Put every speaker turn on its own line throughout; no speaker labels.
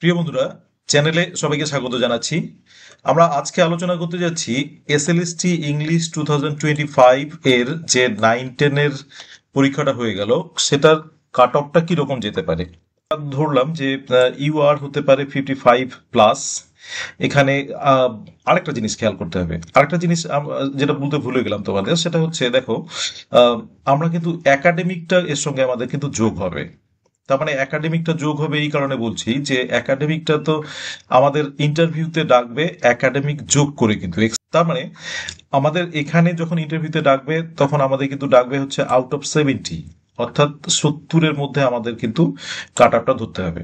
প্রিয় বন্ধুরা, চ্যানেলে সবাইকে স্বাগত জানাচ্ছি। আমরা আজকে আলোচনা করতে যাচ্ছি এসএলএসটি ইংলিশ 2025 এর যে 9-10 এর পরীক্ষাটা হয়ে গেল, সেটার কাট অফটা কিরকম যেতে পারে। ধরলাম যে ইউআর হতে পারে 55+। এখানে আরেকটা জিনিস খেয়াল করতে হবে, আরেকটা জিনিস যেটা বলতে ভুলে গেলাম তোমাদের, সেটা হচ্ছে দেখো, আমরা কিন্তু একাডেমিকটা এর সঙ্গে আমাদের কিন্তু যোগ হবে। তার মানে একাডেমিকটা যোগ হবে এই কারণে বলছি যে একাডেমিকটা তো আমাদের ইন্টারভিউতে ডাকবে একাডেমিক যোগ করে, কিন্তু তার মানে আমাদের এখানে যখন ইন্টারভিউতে ডাকবে তখন আমাদের কিন্তু ডাকবে হচ্ছে আউট অফ 70, অর্থাৎ 70-এর মধ্যে আমাদের কিন্তু কাট আপটা ধরতে হবে।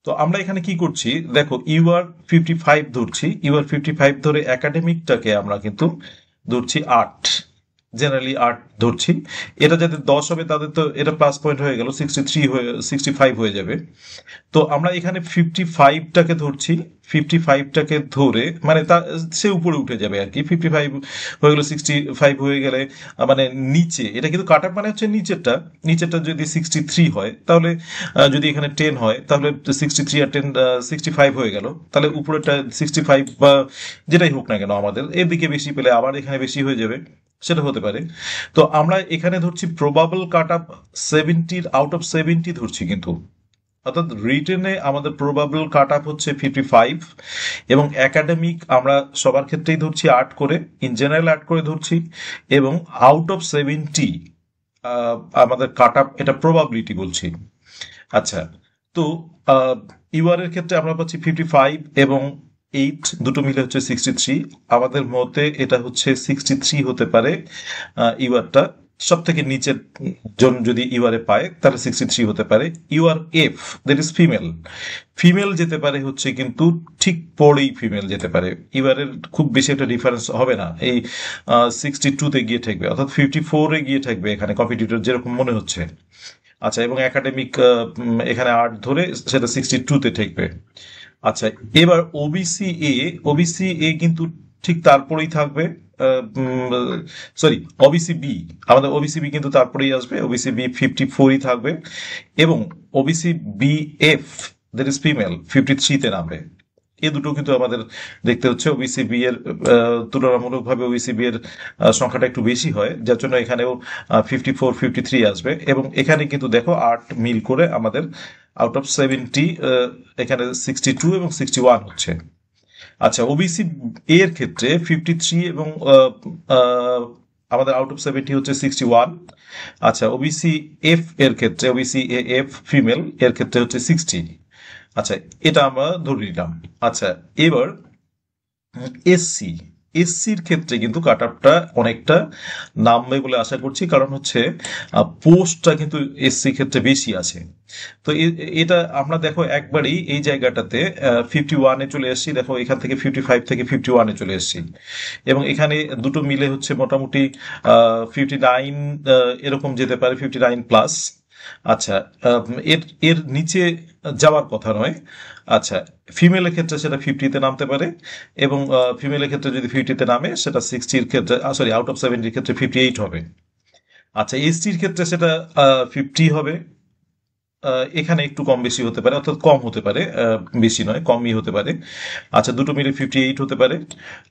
তো আমরা এখানে কি করছি দেখো, ইউআর 55 ধরছি, ইউআর 55 ধরে একাডেমিকটাকে আমরা কিন্তু ধরছি 8, জেনারেলি 8 ধরছি। এটা যাদের 10 হবে তাদের তো এটা প্লাস পয়েন্ট হয়ে গেল, 63 হয়ে 65 হয়ে যাবে। তো আমরা এখানে 55টাকে ধরছি, 55টাকে ধরে মানে তা সে উপরে উঠে যাবে আর কি। 55 হয়ে গেল, 65 হয়ে গেলে মানে নিচে এটা কিন্তু কাট আপ মানে হচ্ছে নিচেরটা, নিচেরটা যদি 63 হয় তাহলে যদি এখানে 10 হয় তাহলে 63 আর 10 65 হয়ে গেল, তাহলে উপরেরটা 65 বা যেটাই হোক না কেন আমাদের এর দিকে বেশি পেলে আবার এখানে বেশি হয়ে যাবে, সেটা হতে পারে। তো আমরা এখানে ধরছি probable cut up 70 out of 70 ধরছি, কিন্তু অর্থাৎ রিটেনে আমাদের প্রবাবল কাট আপ হচ্ছে 55 এবং একাডেমিক আমরা সবার ক্ষেত্রেই ধরছি 8 করে, ইন জেনারেল 8 করে ধরছি, এবং আউট অফ 70 আমাদের কাট আপ, এটা প্রবাবিলিটি বলছি। আচ্ছা, তো ইউআর এর ক্ষেত্রে আমরা পাচ্ছি 55 এবং 8 দুটো মিলে হচ্ছে 63। আমাদের মতে এটা হচ্ছে 63 হতে পারে ইউআরটা। সব থেকে নিচের জন যদি ইউআর এ পায় তাহলে 63 হতে পারে। UR F, that is female, female যেতে পারে হচ্ছে কিন্তু ঠিক পরেই ফিমেল যেতে পারে। ইউআর এর খুব বেশি একটা ডিফারেন্স হবে না, এই 62-তে গিয়ে ঠেকবে, অর্থাৎ 54-এ গিয়ে ঠেকবে এখানে কম্পিটিটর যেরকম মনে হচ্ছে। আচ্ছা, এবং একাডেমিক এখানে 8 ধরে সেটা 62-তে ঠেকবে। আচ্ছা, এবার ওবিসি এ, ওবিসি এ কিন্তু ঠিক তারপরেই থাকবে, সরি ওবিসি বি, আমাদের ওবিসি বি কিন্তু তারপরেই আসবে, ওবিসি বি 54ই থাকবে, এবং OBC B F, that is female, 53-তে নামবে। এই দুটো কিন্তু আমাদের দেখতে হচ্ছে। ওবিসি বি এর তুলনামূলকভাবে ওবিসি বি এর সংখ্যাটা একটু বেশি হয়, যার জন্য এখানেও 54 53 আসবে, এবং এখানে কিন্তু দেখো 8 মিল করে আমাদের আউট অফ 70 এখানে 62 এবং 61 হচ্ছে। আচ্ছা, ওবিসি এর ক্ষেত্রে 53 এবং আমাদের আউট অফ 70 হচ্ছে 61। আচ্ছা, ওবিসি এফ এর ক্ষেত্রে, ওবিসি এফ ফিমেল এর ক্ষেত্রে হচ্ছে 60। আচ্ছা, এটা আমরা ধরে নিলাম। আচ্ছা, এবার এসসি, এসসির ক্ষেত্রে কিন্তু কাট আপটা অনেকটা নামবে বলে আশা করছি, কারণ হচ্ছে পোস্টটা কিন্তু এসসি ক্ষেত্রে বেশি আছে। তো এটা আমরা দেখো একবারই এই জায়গাটাতে 51-এ চলে এসেছি, দেখো এখান থেকে 55 থেকে 51-এ চলে এসেছি, এবং এখানে দুটো মিলে হচ্ছে মোটামুটি 59 এরকম যেতে পারে, 59+। আচ্ছা, এর এর নিচে যাওয়ার কথা নয়। আচ্ছা, ফিমেলের ক্ষেত্রে সেটা 50-তে নামতে পারে, এবং ফিমেলের ক্ষেত্রে যদি 50-তে নামে সেটা 60-র ক্ষেত্রে, সরি আউট অফ 70-র ক্ষেত্রে 58 হবে। আচ্ছা, এসটির ক্ষেত্রে সেটা 50 হবে, এখানে একটু কম বেশি হতে পারে, অর্থাৎ কম হতে পারে, বেশি নয়, কমই হতে পারে। আচ্ছা, দুটো মিলে 58 হতে পারে।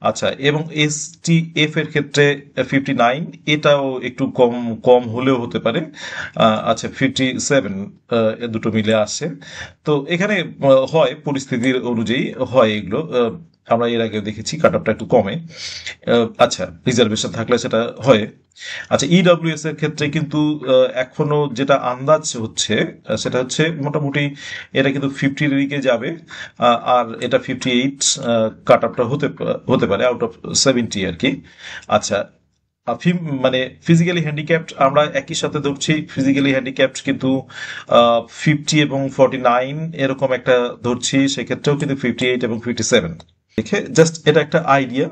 আচ্ছা, এবং এসটি এফ এর ক্ষেত্রে 59, এটাও একটু কম কম হলেও হতে পারে। আচ্ছা, 57 দুটো মিলে আসছে। তো এখানে হয় পরিস্থিতির অনুযায়ী হয় এগুলো, আমরা এর আগে দেখেছি কাট আপটা একটু কমে। আচ্ছা, রিজার্ভেশন থাকলে সেটা হয়। আচ্ছা, ইডব্লিউএস এর ক্ষেত্রে কিন্তু এখনো যেটা আন্দাজ হচ্ছে সেটা হচ্ছে মোটামুটি এটা কিন্তু 50-র দিকে যাবে, আর এটা 58 কাট আপটা হতে পারে আউট অফ 70 আর কি। আচ্ছা, মানে ফিজিক্যালি হ্যান্ডিক্যাপড আমরা একই সাথে ধরছি, ফিজিক্যালি হ্যান্ডিক্যাপড কিন্তু 50 এবং 49 এরকম একটা ধরছি, সেক্ষেত্রেও কিন্তু 58 এবং 57 দেখে জাস্ট এটা একটা আইডিয়া।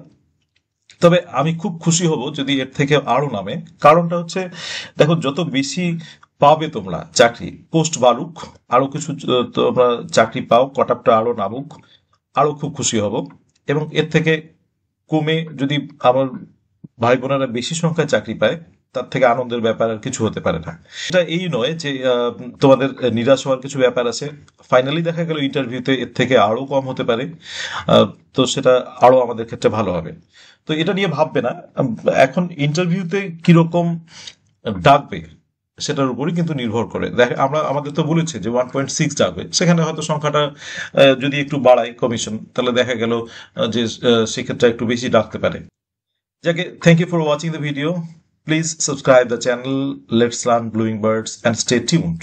তবে আমি খুব খুশি হব যদি এর থেকে আরো নামে, কারণটা হচ্ছে দেখো, যত বেশি পাবে তোমরা চাকরি, পোস্ট বাড়ুক, আরো কিছু তোমরা চাকরি পাও, কটাপটা আরো নামুক, আরো খুব খুশি হব। এবং এর থেকে কমে যদি আমার ভাই বোনেরা বেশি সংখ্যায় চাকরি পায় তার থেকে আনন্দের ব্যাপার আর কিছু হতে পারে না। এটা এই নয় যে তোমাদের নিরাশ হওয়ার কিছু ব্যাপার আছে। ফাইনালি দেখা গেল ইন্টারভিউতে এর থেকে আরো কম হতে পারে, তো সেটা আরো আমাদের ক্ষেত্রে ভালো হবে। তো এটা নিয়ে ভাববে না। এখন ইন্টারভিউতে কিরকম ডাকবে সেটার উপরই কিন্তু নির্ভর করে। আমরা আমাদের তো বলেছে যে 1.6 ডাকবে, সেখানে হয়তো সংখ্যাটা যদি একটু বাড়ায় কমিশন, তাহলে দেখা গেল যে সেক্ষেত্রে একটু বেশি ডাকতে পারে। যাকে thank you for watching the video. Please subscribe the channel let's learn bluing birds and stay tuned.